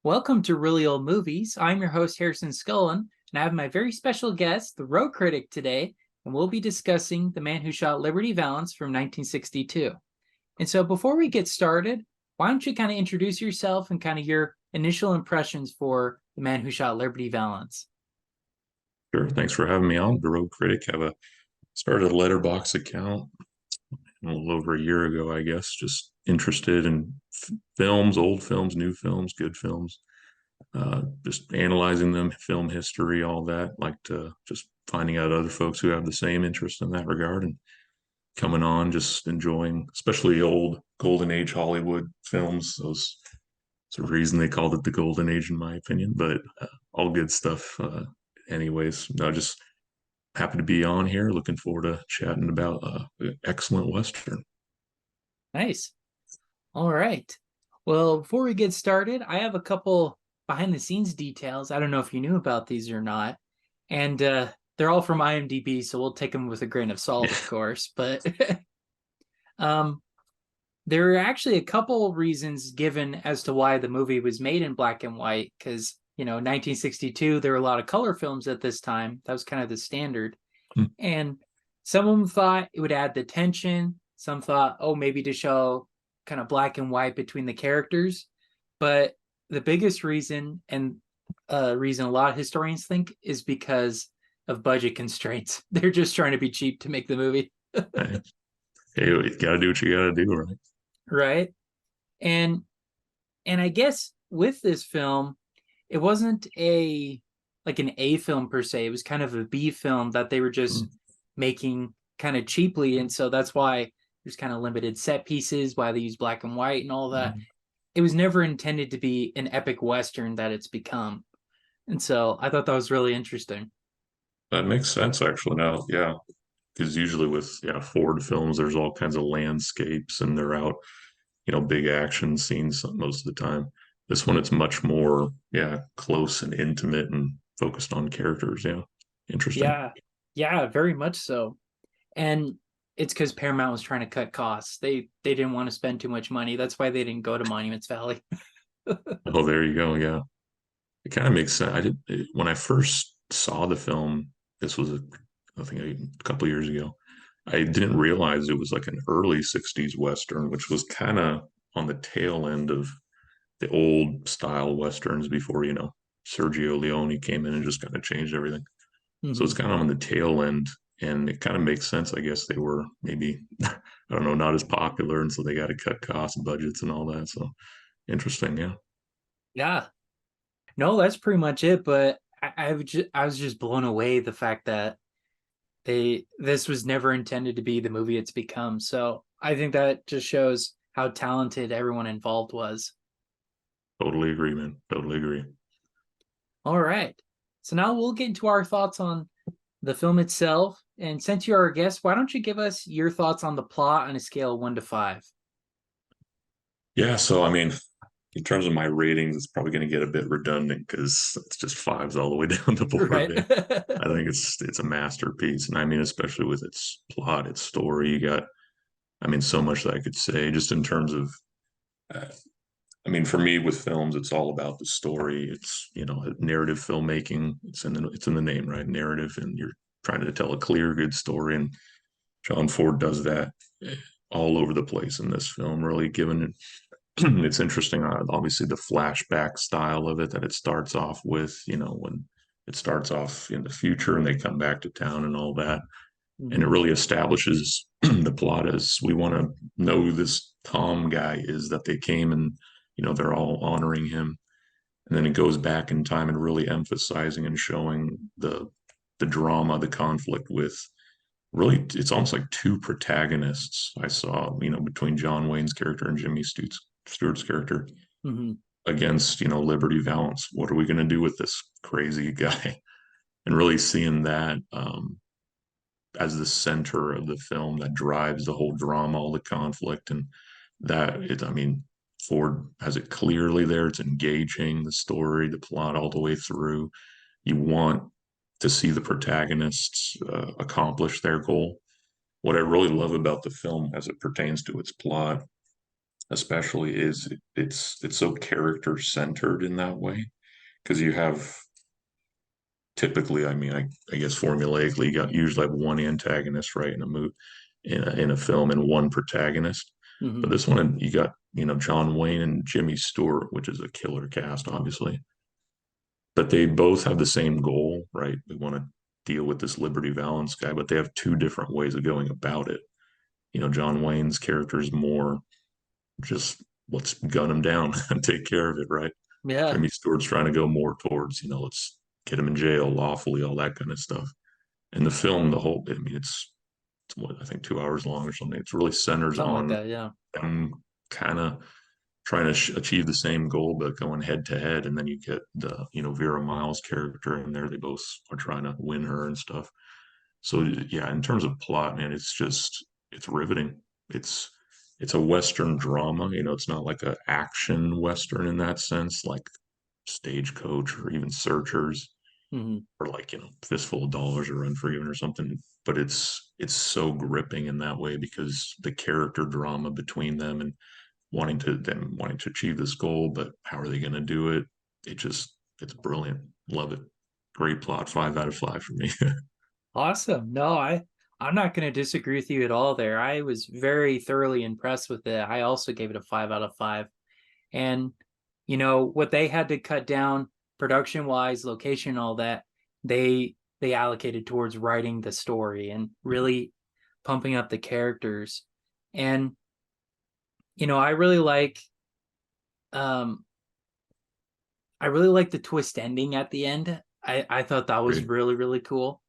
Welcome to Really Old Movies. I'm your host, Harrison Scullin, and I have my very special guest, the Rogue Critic, today, and we'll be discussing The Man Who Shot Liberty Valance from 1962. And so before we get started, why don't you kind of introduce yourself and kind of your initial impressions for The Man Who Shot Liberty Valance? Sure. Thanks for having me on. The Rogue Critic. Started a Letterboxd account a little over a year ago, I guess. Just interested in films, old films, new films, good films. Just analyzing them, film history, all that. Like to just finding out other folks who have the same interest in that regard and coming on, just enjoying, especially old Golden Age Hollywood films. Those. It's a reason they called it the Golden Age, in my opinion. But all good stuff. Anyways, no, just happy to be on here. Looking forward to chatting about excellent Western. Nice. All right. Well, before we get started, I have a couple behind the scenes details. I don't know if you knew about these or not. And they're all from IMDb, so we'll take them with a grain of salt, Yeah. of course. But um, there are actually a couple reasons given as to why the movie was made in black and white. Because, 1962, there were a lot of color films at this time. That was kind of the standard. Hmm. And some of them thought it would add the tension. Some thought, oh, maybe to show kind of black and white between the characters. But the biggest reason, and reason a lot of historians think, is because of budget constraints. They're just trying to be cheap to make the movie. Hey, you gotta do what you gotta do, right? Right. And I guess with this film, it wasn't a like an A film per se. It was kind of a B film that they were Hmm. just making kind of cheaply. And so that's why there's kind of limited set pieces, why they use black and white and all that. It was never intended to be an epic Western that it's become. And so I thought that was really interesting. That makes sense, actually. Now, yeah, because usually with Ford films, there's all kinds of landscapes and they're out, big action scenes most of the time. This one, it's much more, close and intimate and focused on characters. Yeah, interesting. Yeah. Yeah, very much so. And it's because Paramount was trying to cut costs. They didn't want to spend too much money. That's why they didn't go to Monuments Valley. Oh, there you go. Yeah. It kind of makes sense. When I first saw the film. This was, I think, a couple years ago. I didn't realize it was like an early '60s Western, which was kind of on the tail end of the old style Westerns before, Sergio Leone came in and just kind of changed everything. So it's Mm-hmm. kind of on the tail end, and it kind of makes sense. I guess they were maybe, I don't know, not as popular, and so they got to cut costs, budgets, and all that. So interesting, yeah. Yeah. No, that's pretty much it. But I was just blown away the fact that this was never intended to be the movie it's become. So I think that just shows how talented everyone involved was. Totally agree, man. Totally agree. All right. So now we'll get into our thoughts on the film itself. And since you're our guest, why don't you give us your thoughts on the plot on a scale of 1 to 5? Yeah, so I mean, in terms of my ratings, it's probably going to get a bit redundant because it's just fives all the way down the board. Right. Man. I think it's a masterpiece, and I mean, especially with its plot, its story. You got, I mean, so much that I could say just in terms of. Uh, I mean, for me, with films, it's all about the story. It's narrative filmmaking. It's in the name, right? Narrative, and you're trying to tell a clear, good story, and John Ford does that all over the place in this film. Really giving it's interesting. Obviously, the flashback style of it that it starts off with, when it starts off in the future and they come back to town and all that. And it Mm-hmm. really establishes the plot as we want to know who this Tom guy is that they came and, they're all honoring him. And then it goes back in time and really emphasizing and showing the drama, the conflict with really, it's almost like two protagonists I saw, between John Wayne's character and Stewart's character Mm-hmm. against, Liberty Valance. What are we going to do with this crazy guy? And really seeing that as the center of the film that drives the whole drama, all the conflict, and I mean, Ford has it clearly there. It's engaging the story, the plot all the way through. You want to see the protagonists accomplish their goal. What I really love about the film as it pertains to its plot especially is it's so character centered in that way because you have typically, I mean, I guess formulaically, you got usually have one antagonist, right, in a movie, in a film, and one protagonist. But Hmm. this one, you got John Wayne and Jimmy Stewart, which is a killer cast, obviously. But they both have the same goal, right? We want to deal with this Liberty Valance guy, but they have two different ways of going about it. John Wayne's character is more just let's gun him down and take care of it, right? Yeah. Jimmy Stewart's trying to go more towards, let's get him in jail lawfully, all that kind of stuff. And the film, the whole, I mean, it's what I think 2 hours long or something. It really centers Something like on that. Yeah. them kind of trying to achieve the same goal, but going head to head. And then you get the, Vera Miles character in there. They both are trying to win her and stuff. So yeah, in terms of plot, man, it's riveting. It's it's a Western drama. It's not like a action Western in that sense, like Stagecoach or even Searchers Hmm. or like Fistful of Dollars or Unforgiven or something. But it's so gripping in that way because the character drama between them and wanting to achieve this goal, but how are they going to do it? It's brilliant. Love it. Great plot. 5 out of 5 for me. Awesome. No, I'm not going to disagree with you at all there. I was very thoroughly impressed with it. I also gave it a 5 out of 5. And what they had to cut down production wise, location, all that, they allocated towards writing the story and really pumping up the characters. And I really um I really like the twist ending at the end. I thought that was Great. really, really cool.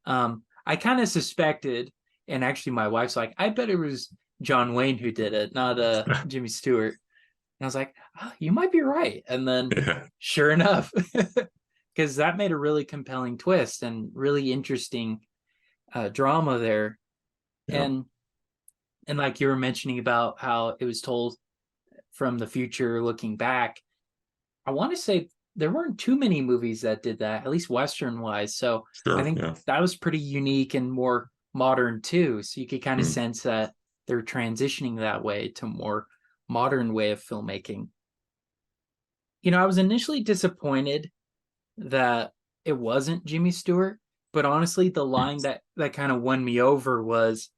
I kind of suspected, and actually my wife's like, I bet it was John Wayne who did it, not Jimmy Stewart. And I was like, oh, you might be right. And then Yeah. sure enough, because that made a really compelling twist and really interesting drama there. Yeah. And like you were mentioning about how it was told from the future looking back, I want to say there weren't too many movies that did that, at least Western wise. So I Sure. think Yeah. that was pretty unique and more modern too. So you could kind of Mm. sense that they're transitioning that way to more modern way of filmmaking. I was initially disappointed that it wasn't Jimmy Stewart, but honestly, the line that kind of won me over was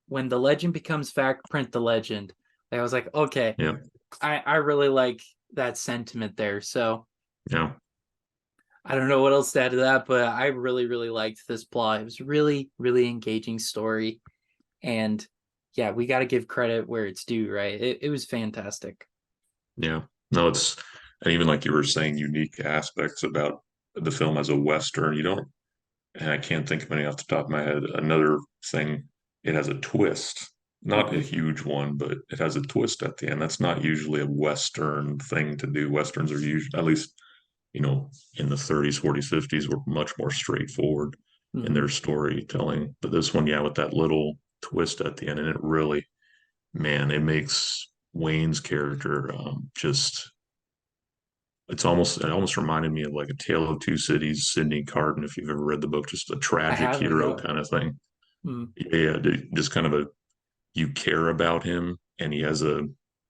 when the legend becomes fact, print the legend. I was like, okay, Yeah. I really like that sentiment there. So Yeah. I don't know what else to add to that, but I really, really liked this plot. It was really, really engaging story. And yeah, we got to give credit where it's due, right? It was fantastic. Yeah. No, and even like you were saying, unique aspects about the film as a Western. You don't, and I can't think of any off the top of my head. Another thing, it has a twist, not a Mm-hmm. huge one, but it has a twist at the end. That's not usually a Western thing to do. Westerns are usually, at least, in the 30s, 40s, 50s, were much more straightforward in Mm-hmm. their storytelling. But this one, yeah, with that little twist at the end, and it really, man, it makes Wayne's character just it almost reminded me of like a Tale of Two Cities, Sidney Carton, if you've ever read the book, just a I tragic haven't, hero no. kind of thing. Mm. Yeah, just kind of you care about him, and he has a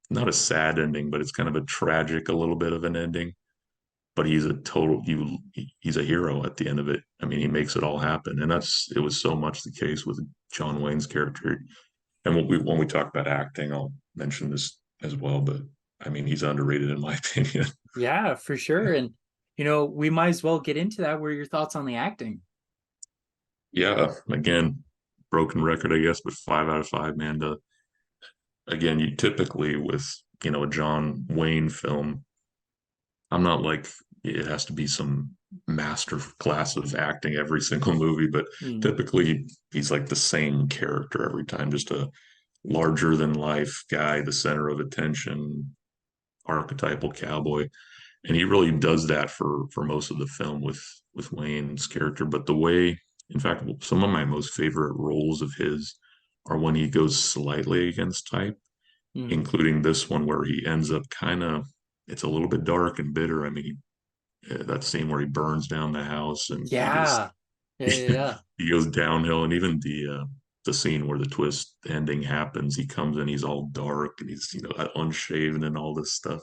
not a sad ending, but it's kind of a tragic, a little bit of an ending. But he's a total he's a hero at the end of it. I mean, he makes it all happen, and it was so much the case with John Wayne's character. And when we talk about acting, I'll mention this as well. But I mean, he's underrated in my opinion. Yeah, for sure. And, we might as well get into that. What are your thoughts on the acting? Yeah, again, broken record, I guess, but 5 out of 5, man. Again, you typically with a John Wayne film, I'm not like it has to be some master class of acting every single movie, but Mm. typically he's like the same character every time, just a larger than life guy, the center of attention, archetypal cowboy. And he really does that for most of the film with Wayne's character. But the way, in fact, some of my most favorite roles of his are when he goes slightly against type, Mm. including this one where he ends up kind of it's a little bit dark and bitter. I mean, that scene where he burns down the house and he just Yeah. Yeah, yeah, yeah. he goes downhill, and even the scene where the twist ending happens, he comes in, he's all dark and he's unshaven and all this stuff.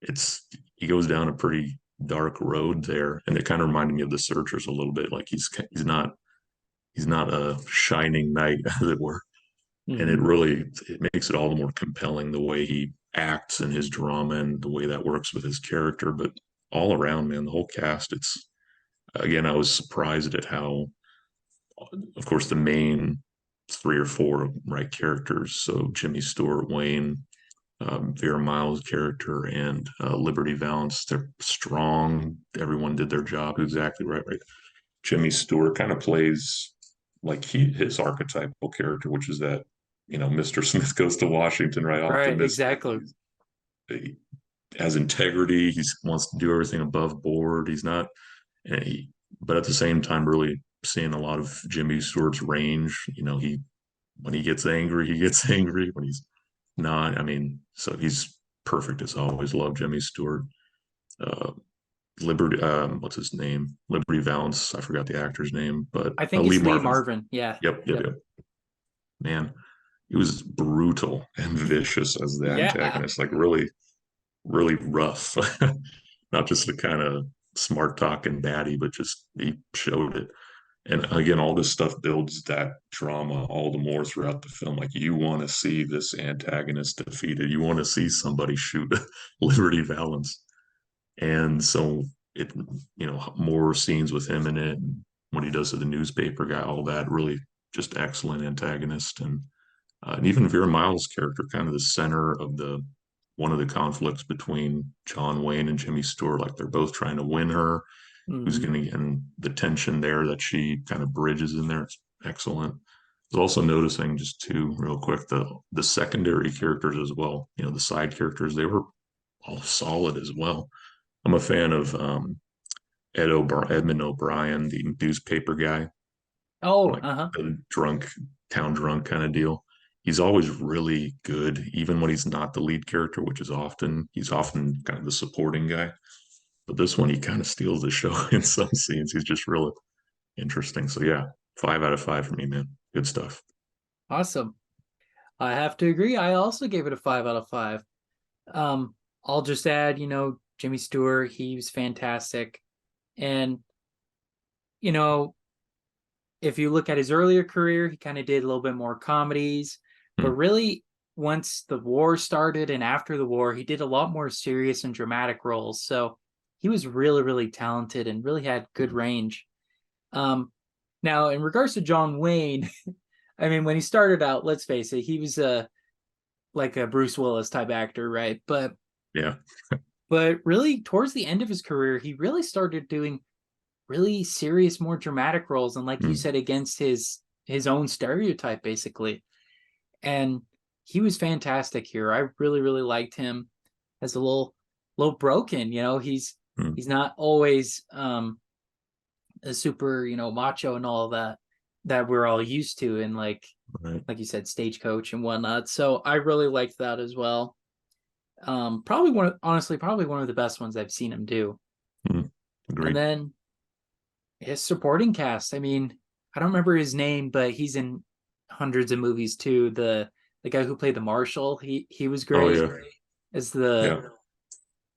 It's he goes down a pretty dark road there, and it kind of reminded me of The Searchers a little bit. Like he's not a shining knight, as it were, and Hmm. it makes it all the more compelling the way he acts in his drama and the way that works with his character. But all around, man, the whole cast, it's again, I was surprised at how, of course, the main three or four right characters. So Jimmy Stewart, Wayne, Vera Miles' character, and Liberty Valance. They're strong. Everyone did their job exactly right. Right. Jimmy Stewart kind of plays like his archetypal character, which is that Mr. Smith goes to Washington, right? Right, Optimistic. exactly. He has integrity. He wants to do everything above board. He's not, and he, but at the same time, really seeing a lot of Jimmy Stewart's range. He when he gets angry, he gets angry. When he's not, I mean, so he's perfect as always. Love Jimmy Stewart. Uh, Liberty, what's his name? Liberty Valance. I forgot the actor's name, but I think Lee it's Lee Marvin. Marvin. Yeah. Yep, yep, Yep. yep. Man, he was brutal and vicious as the Yeah. antagonist. Like really, really rough. Not just the kind of smart talking baddie, but just he showed it. And again, all this stuff builds that drama all the more throughout the film. Like you want to see this antagonist defeated. You want to see somebody shoot Liberty Valance. And so it, more scenes with him in it. And what he does to the newspaper guy, all that really just excellent antagonist. And even Vera Miles' character, kind of the center of the one of the conflicts between John Wayne and Jimmy Stewart. Like they're both trying to win her. Who's Hmm. going to, and the tension there that she kind of bridges in there. It's excellent. I was also noticing just too, real quick, the secondary characters as well. The side characters, they were all solid as well. I'm a fan of Edmund O'Brien, the newspaper guy, Oh, like uh-huh. the town drunk kind of deal. He's always really good, even when he's not the lead character, which is he's often kind of the supporting guy. But this one, he kind of steals the show in some scenes. He's just really interesting. So yeah, 5 out of 5 for me, man. Good stuff. Awesome. I have to agree. I also gave it a 5 out of 5. Um, I'll just add, Jimmy Stewart, he was fantastic. And, you know, if you look at his earlier career, he kind of did a little bit more comedies, but Hmm. really once the war started and after the war, he did a lot more serious and dramatic roles. So he was really, really talented and really had good range. Um, Now, in regards to John Wayne, I mean, when he started out, let's face it, he was like a Bruce Willis type actor, right? Yeah, But really, towards the end of his career, he really started doing really serious, more dramatic roles, and like you hmm. said, against his own stereotype, basically. And he was fantastic here. I really, really liked him as a little broken. Hmm. He's not always a super, macho and all of that we're all used to, and Right. like you said, Stagecoach and whatnot. So I really liked that as well. Probably one of the best ones I've seen him do. Hmm. And Agreed. then his supporting cast. I mean, I don't remember his name, but he's in hundreds of movies too. The guy who played the marshal, he was Oh great yeah, as the yeah,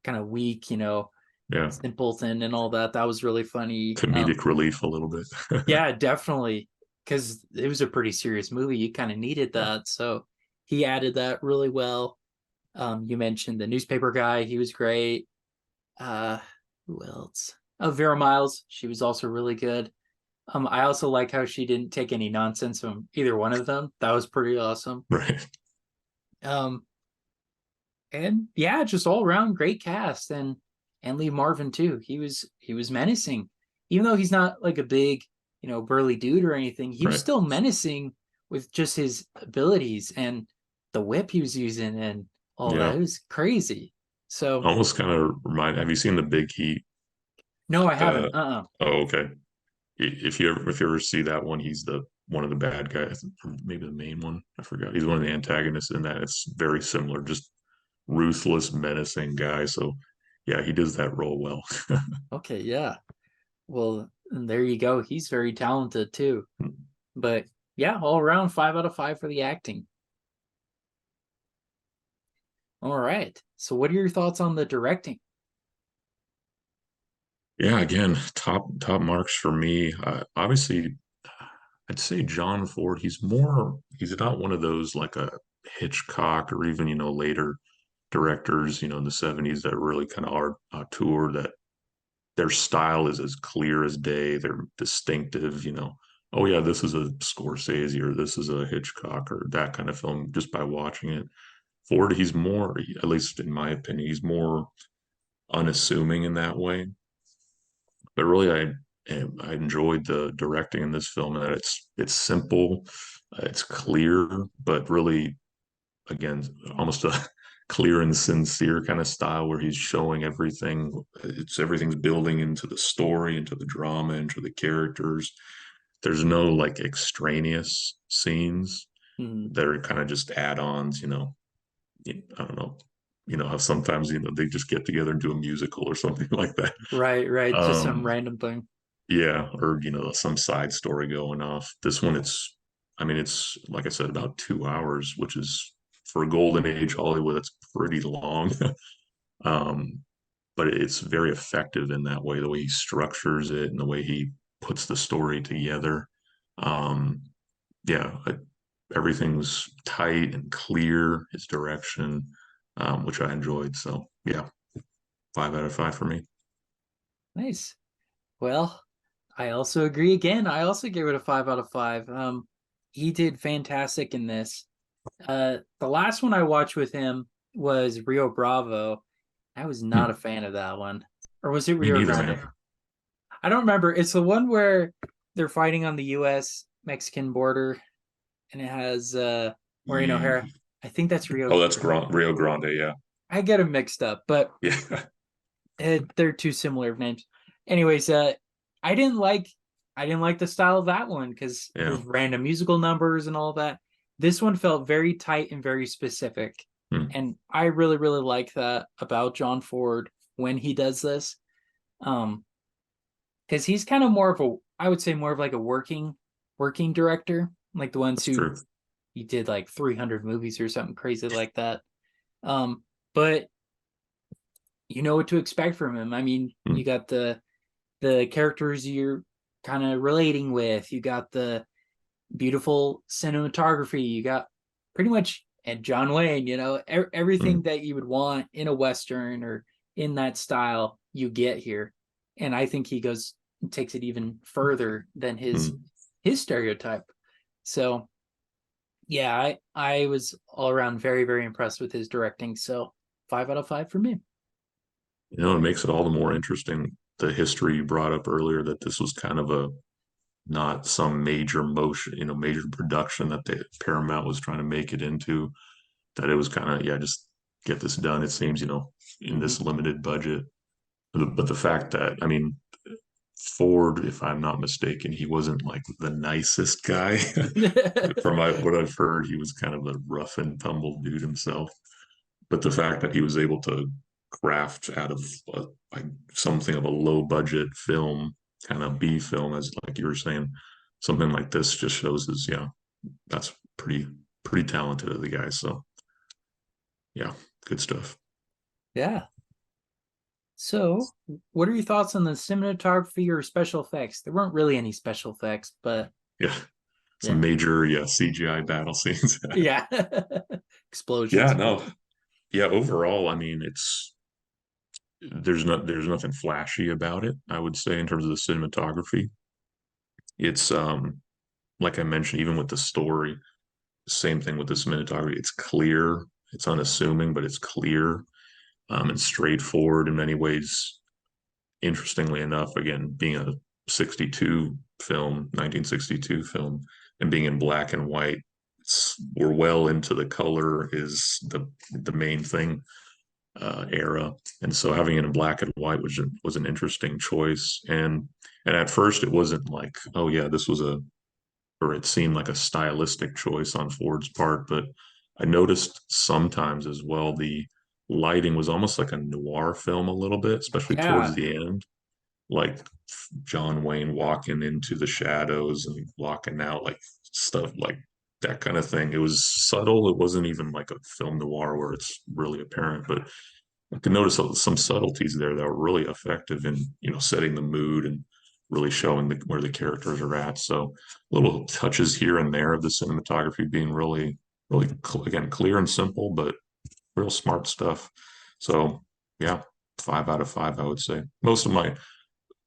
kind of weak, yeah. simpleton and all that. That was really funny. Comedic relief a little bit. Yeah, definitely, because it was a pretty serious movie. You kind of needed Yeah. that, so he added that really well. You mentioned the newspaper guy; he was great. Uh, who else? Oh, Vera Miles. She was also really good. I also like how she didn't take any nonsense from either one of them. That was pretty awesome. Right. Um, and yeah, just all around great cast, and Lee Marvin too. He was menacing, even though he's not like a big, burly dude or anything. He was Right. still menacing with just his abilities and the whip he was using and all that. Yeah. It was crazy. So Almost kind of remind. Have you seen the Big Heat? no, I Uh, haven't. Uh-uh. oh, okay. If you ever see that one, he's the one of the bad guys, or maybe the main one. I forgot. He's one of the antagonists in that. It's very similar, just ruthless, menacing guy. So yeah, he does that role well. Okay, yeah. Well, and there you go. He's very talented too. But Yeah, all around 5 out of 5 for the acting. All right. So what are your thoughts on the directing? Yeah, again, top marks for me. Obviously, I'd say John Ford. He's not one of those like a Hitchcock or even later directors in the '70s that really kind of are auteur that their style is as clear as day. They're distinctive. Oh yeah, this is a Scorsese or this is a Hitchcock or that kind of film just by watching it. Ford, he's more, at least in my opinion, he's more unassuming in that way. But really, I enjoyed the directing in this film and that it's simple, it's clear, but really, again, almost a clear and sincere kind of style where he's showing everything. Everything's building into the story, into the drama, into the characters. There's no like extraneous scenes Hmm. that are kind of just add-ons. I don't know. How sometimes they just get together and do a musical or something like that. Right, right. Just some Um, random thing. yeah, or some side story going off. This one, I mean, it's like I said, about 2 hours, which is for a golden age Hollywood, that's pretty long. um, but it's very effective in that way, the way he structures it and the way he puts the story together. Um, yeah, everything's tight and clear, his direction, which I enjoyed. So yeah, 5 out of 5 for me. Nice. Well, I also agree again. I also gave it a 5 out of 5. He did fantastic in this. The last one I watched with him was Rio Bravo. I was not a Hmm. fan of that one. Or was it Me Rio neither, Grande? man. I don't remember. It's the one where they're fighting on the US Mexican border and it has Maureen O'Hara. Ye- I think that's Oh, Rio. that's Rio Grande. Yeah. I get them mixed up, but Yeah. they're two similar names. Anyways, I didn't like I didn't like the style of that one because Yeah. there's random musical numbers and all that. This one felt very tight and very specific, Hmm. and I really really like that about John Ford when he does this. Um, because he's kind of more of a I would say more of like a working director, like the ones That's who true. he did like 300 movies or something crazy like that. But you know what to expect from him. I mean, Hmm. you got the characters you're kind of relating with. You got the beautiful cinematography. You got pretty much and John Wayne. Everything Hmm. that you would want in a western or in that style you get here. And I think he goes takes it even further than his Hmm. his stereotype. So yeah, I was all around very very impressed with his directing. So 5 out of 5 for me. It makes it all the more interesting. The history you brought up earlier that this was kind of a not some major motion, major production that the Paramount was trying to make it into. That it was kind of, yeah, just get this done. It seems, in Mm-hmm. this limited budget. But the fact that, I mean, Ford, if I'm not mistaken, he wasn't like the nicest guy. From what I've heard, he was kind of a rough and tumble dude himself. But the fact that he was able to craft out of like something of a low budget film, kind of B film, as like you were saying, something like this just shows us, yeah, that's pretty talented of the guy. So yeah, good stuff. Yeah. So, what are your thoughts on the cinematography or special effects? There weren't really any special effects, but Yeah, some yeah. major CGI battle scenes. Yeah. Explosions Yeah, and no, whatnot. yeah. Overall, I mean, there's nothing flashy about it. I would say in terms of the cinematography, it's like I mentioned, even with the story, same thing with the cinematography. It's clear, it's unassuming, but it's clear and straightforward in many ways. Interestingly enough, again, being a 62 film, 1962 film, and being in black and white, we're well into the color is the main thing era, and so having it in black and white was an interesting choice. And at first, it wasn't like, oh yeah, this was a or it seemed like a stylistic choice on Ford's part, but I noticed sometimes as well the lighting was almost like a noir film a little bit, especially towards Yeah. the end. like John Wayne walking into the shadows and walking out, like stuff like that kind of thing. It was subtle. It wasn't even like a film noir where it's really apparent, but I could notice some subtleties there that were really effective in, setting the mood and really showing where the characters are at. So little touches here and there of the cinematography being really, really, again, clear and simple, but real smart stuff. So yeah, 5 out of 5, I would say. Most of my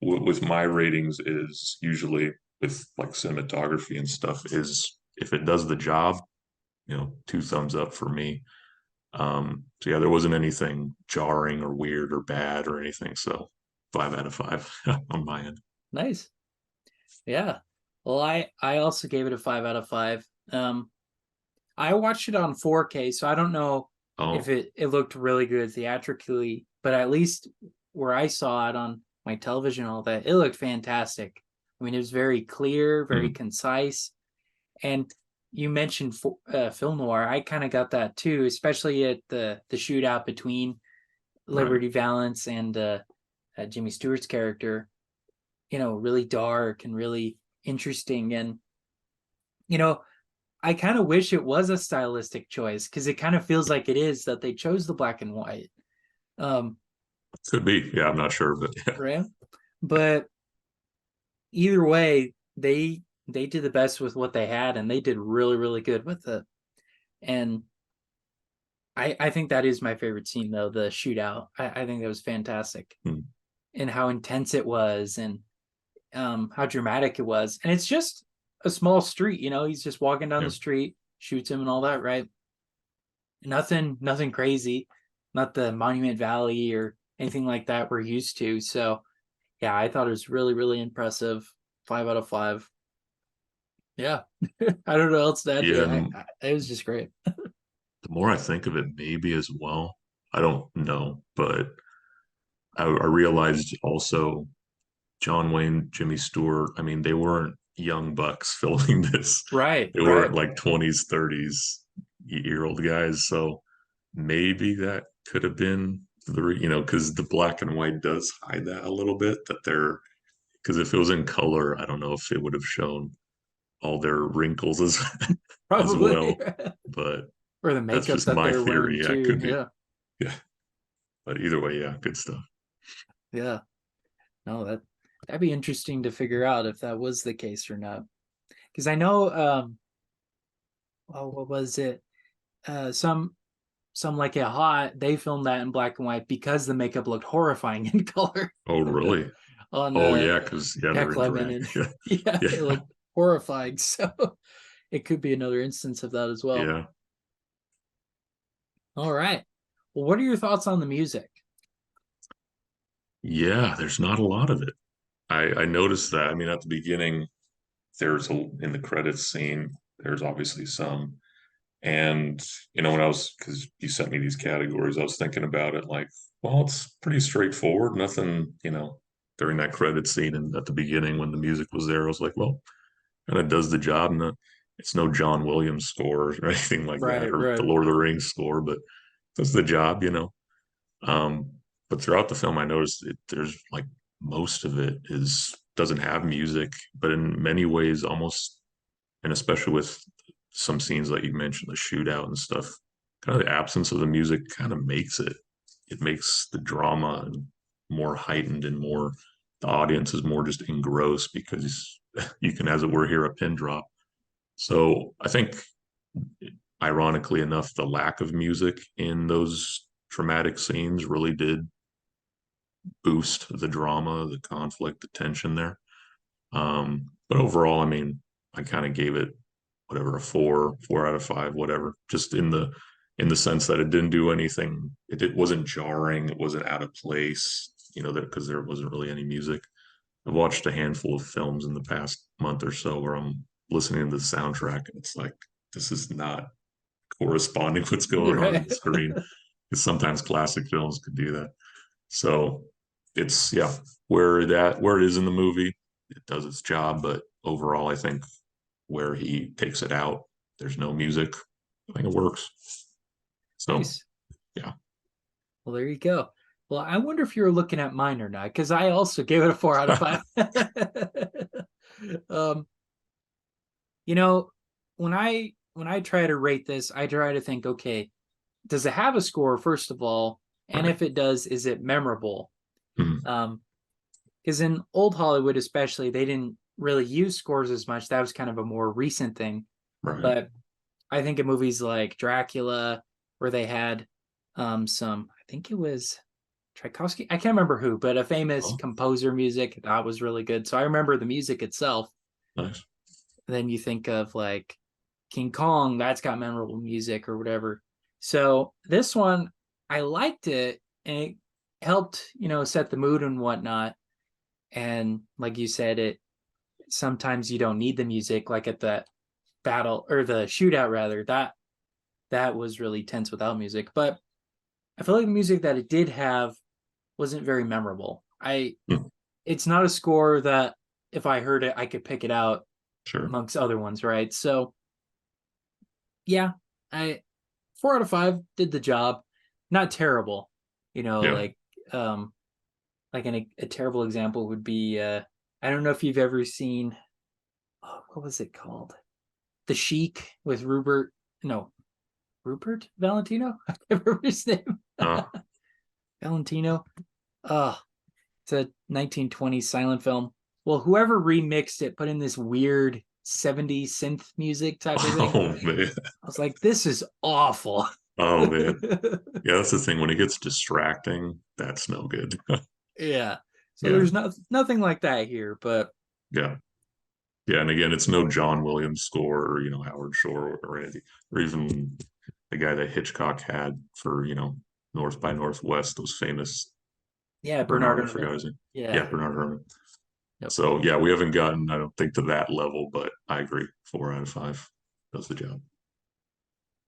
with my ratings is usually with like cinematography and stuff is if it does the job, 2 thumbs up for me. So yeah, there wasn't anything jarring or weird or bad or anything. So 5 out of 5 on my end. Nice. Yeah. Well, I also gave it a 5 out of 5. I watched it on 4K, so I don't know if Oh, it looked really good theatrically, but at least where I saw it on my television, all that, it looked fantastic. I mean, it was very clear, very mm, concise, and you mentioned film noir. I kind of got that too, especially at the shootout between right. Liberty Valance and Jimmy Stewart's character. Really dark and really interesting, and you know I kind of wish it was a stylistic choice because it kind of feels like it is that they chose the black and white. Um, Could be. Yeah, I'm not sure, but yeah. right. But either way, they did the best with what they had, and they did really, really good with it. And I think that is my favorite scene though, the shootout. I think that was fantastic. Mm, And how intense it was, and how dramatic it was. And it's just a small street, he's just walking down yeah. the street, shoots him and all that, right? Nothing crazy, not the Monument Valley or anything like that we're used to. So yeah, I thought it was really, really impressive. 5 out of 5. Yeah. I don't know what else to add to Yeah, it. and It was just great. the more I think of it, maybe as well. I don't know, but I realized also John Wayne, Jimmy Stewart. I mean, they weren't young bucks filming this. Right, They weren't right. like 20s, 30s year old guys. So maybe that could have been because the black and white does hide that a little bit that they're, because if it was in color, I don't know if it would have shown all their wrinkles as as Probably. well. But Or the that's makeup just that my they're wearing theory. Yeah, it too. could be. Yeah. Yeah. But either way, yeah, good stuff. Yeah. No, that'd be interesting to figure out if that was the case or not. Because I know oh, what was it? Some like a hot, they filmed that in black and white because the makeup looked horrifying in color Oh, really? on Oh, yeah, because yeah, they're Jack in Lemmon, drag. and Yeah. yeah, it Yeah. looked horrifying. So it could be another instance of that as well. Yeah. All right. Well, what are your thoughts on the music? Yeah, there's not a lot of it. I noticed that. I mean, at the beginning, in the credits scene, there's obviously some. And, when because you sent me these categories, I was thinking about it like, well, it's pretty straightforward. Nothing, during that credit scene and at the beginning when the music was there, I was like, well, kind of does the job. And it's no John Williams score or anything like that, Right, or the right. Lord of the Rings score, but does the job. Um, but throughout the film, I noticed there's like most of it is doesn't have music, but in many ways, almost, and especially with some scenes like you mentioned, the shootout and stuff, kind of the absence of the music kind of makes it. It makes the drama more heightened and more. The audience is more just engrossed because you can, as it were, hear a pin drop. So I think, ironically enough, the lack of music in those traumatic scenes really did boost the drama, the conflict, the tension there. But overall, I mean, I kind of gave it whatever, a 4 out of 5, whatever, just in the sense that it didn't do anything. It wasn't jarring. It wasn't out of place, that because there wasn't really any music. I've watched a handful of films in the past month or so where I'm listening to the soundtrack and it's like, this is not corresponding what's going on in the Right. screen. Because sometimes classic films could do that. So it's, yeah, where it is in the movie, it does its job. But overall, I think where he takes it out, there's no music. I think it works. So Nice. yeah, Well, there you go. Well, I wonder if you were looking at mine or not, because I also gave it a 4 out of 5. um, you know, when I try to rate this, I try to think, okay, does it have a score, first of all? And Right. if it does, is it memorable? Mhm. Um, because in old Hollywood, especially, they didn't really use scores as much. That was kind of a more recent thing. Right. But I think in movies like Dracula, where they had I think it was Tchaikovsky. I can't remember who, but a famous Oh, composer music that was really good. So I remember the music itself. nice. Then you think of like King Kong, that's got memorable music or whatever. So this one, I liked it and it helped, set the mood and whatnot. And like you said, it sometimes you don't need the music, like at the battle or the shootout rather. That was really tense without music. But I feel like the music that it did have wasn't very memorable. I Hmm. It's not a score that if I heard it, I could pick it out Sure. amongst other ones, right? So yeah, I 4 out of 5 did the job. Not terrible, Yeah. um a terrible example would be I don't know if you've ever seen, what was it called? The Sheik with Rupert Valentino. I can't remember his name. Uh, Valentino. Oh, it's a 1920s silent film. Well, whoever remixed it put in this weird 70s synth music type of thing. oh man. I was like, this is awful. Oh man. Yeah, that's the thing. When it gets distracting, that's no good. Yeah. So Yeah. there's nothing like that here, but Yeah. Yeah. And again, it's no John Williams score or, Howard Shore or Andy, or even the guy that Hitchcock had for, North by Northwest, those famous yeah, Bernard Bernard, I Herrmann. forgot his name. Yeah, Yeah. Bernard Herrmann. Yep. So yeah, we haven't gotten, I don't think, to that level, but I agree. 4 out of 5 does the job.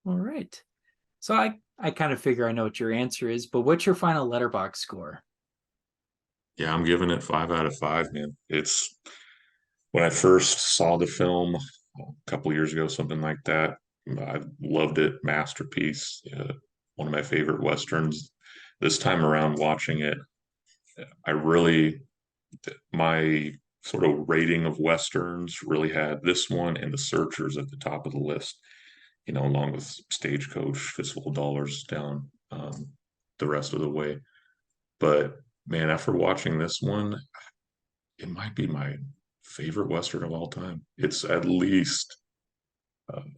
All right. So I kind of figure I know what your answer is, but what's your final letterbox score? Yeah, I'm giving it 5 out of 5, man. It's when I first saw the film a couple years ago, something like that. I loved it, masterpiece. One of my favorite westerns. This time around, watching it, I really my sort of rating of westerns really had this one and The Searchers at the top of the list. Along with Stagecoach, Fistful of Dollars down the rest of the way. But man, after watching this one, it might be my favorite Western of all time. It's at least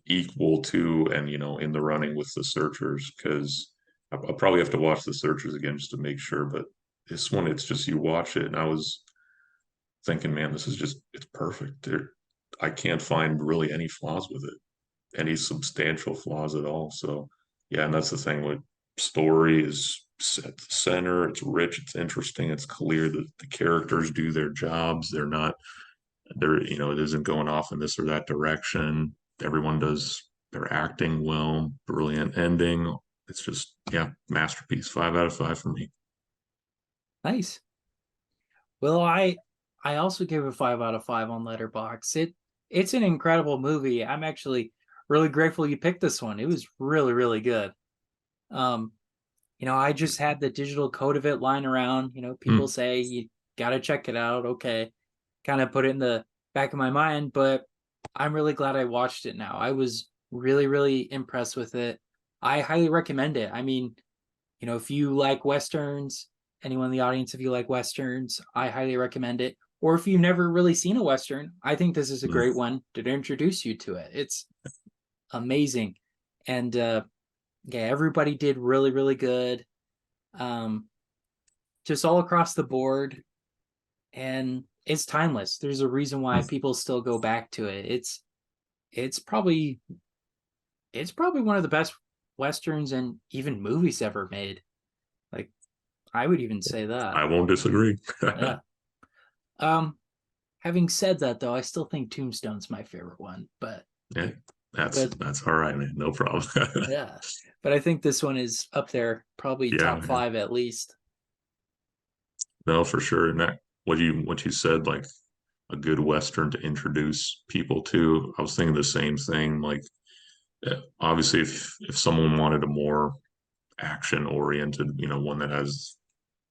equal to and in the running with The Searchers because I'll probably have to watch The Searchers again just to make sure. But this one, it's just you watch it, and I was thinking, man, this is just it's perfect. I can't find really any flaws with it, any substantial flaws at all. So yeah, and that's the thing with story is at the center. It's rich. It's interesting. It's clear that the characters do their jobs. It isn't going off in this or that direction. Everyone does their acting well. Brilliant ending. It's just yeah, masterpiece. 5 out of 5 for me. Nice. Well, I also gave it 5 out of 5 on Letterbox. It's an incredible movie. I'm actually really grateful you picked this one. It was really, really good. Um, I just had the digital code of it lying around. People Mm, say you gotta check it out. Okay. Kind of put it in the back of my mind, but I'm really glad I watched it now. I was really, really impressed with it. I highly recommend it. I mean, if you like Westerns, anyone in the audience, if you like Westerns, I highly recommend it. Or if you've never really seen a Western, I think this is a mm. great one to introduce you to it. It's amazing. And yeah, everybody did really, really good. Um, just all across the board. And it's timeless. There's a reason why people still go back to it. It's probably it's probably one of the best Westerns and even movies ever made. Like I would even say that. I won't disagree. Yeah. Um, Having said that, though, I still think Tombstone's my favorite one. Yeah, that's But that's all right, man. No problem. yeah, but I think this one is up there, probably Yeah, top yeah. 5 at least. No, for sure. And that what you said, like a good Western to introduce people to. I was thinking the same thing. Like obviously if someone wanted a more action oriented, one that has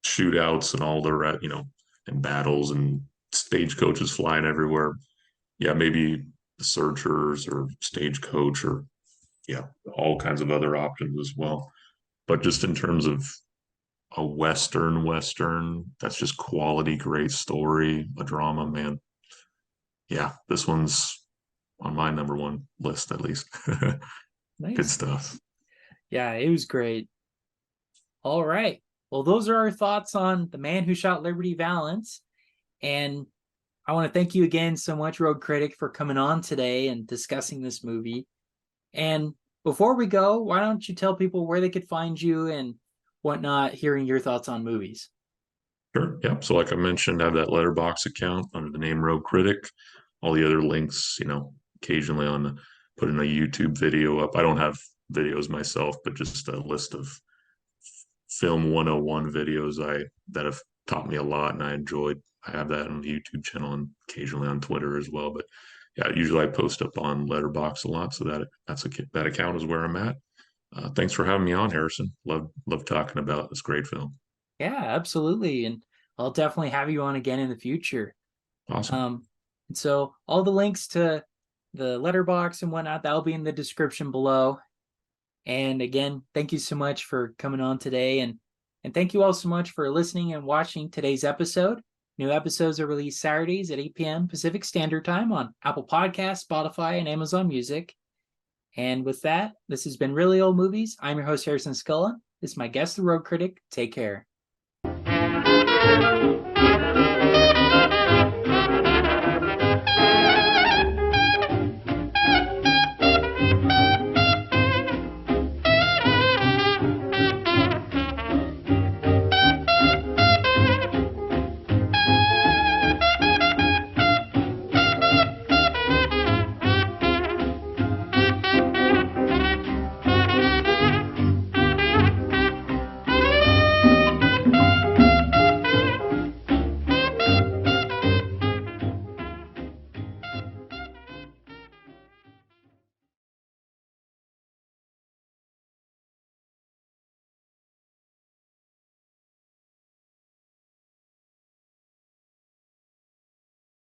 shootouts and all the and battles and stagecoaches flying everywhere. Yeah, maybe the Searchers or Stagecoach or yeah, all kinds of other options as well. But just in terms of a Western, that's just quality, great story, a drama, man. Yeah, this one's on my number one list at least. Good Nice. stuff. Yeah, it was great. All right. Well, those are our thoughts on The Man Who Shot Liberty Valance. And I want to thank you again so much, Rogue Critic, for coming on today and discussing this movie. And before we go, why don't you tell people where they could find you and whatnot, hearing your thoughts on movies? Sure. Yep. So like I mentioned, I have that Letterboxd account under the name Rogue Critic. All the other links, occasionally putting a YouTube video up. I don't have videos myself, but just a list of film 101 videos that have taught me a lot and I enjoyed. I have that on the YouTube channel and occasionally on Twitter as well. But yeah, usually I post up on Letterboxd a lot, so that account is where I'm at. Thanks for having me on, Harrison. Love talking about this great film. Yeah, absolutely. And I'll definitely have you on again in the future. Awesome. And so all the links to the letterbox and whatnot, that'll be in the description below. And again, thank you so much for coming on today. And thank you all so much for listening and watching today's episode. New episodes are released Saturdays at 8 p.m. Pacific Standard Time on Apple Podcasts, Spotify, and Amazon Music. And with that, this has been Really Old Movies. I'm your host, Harrison Sculla. This is my guest, the Rogue Critic. Take care.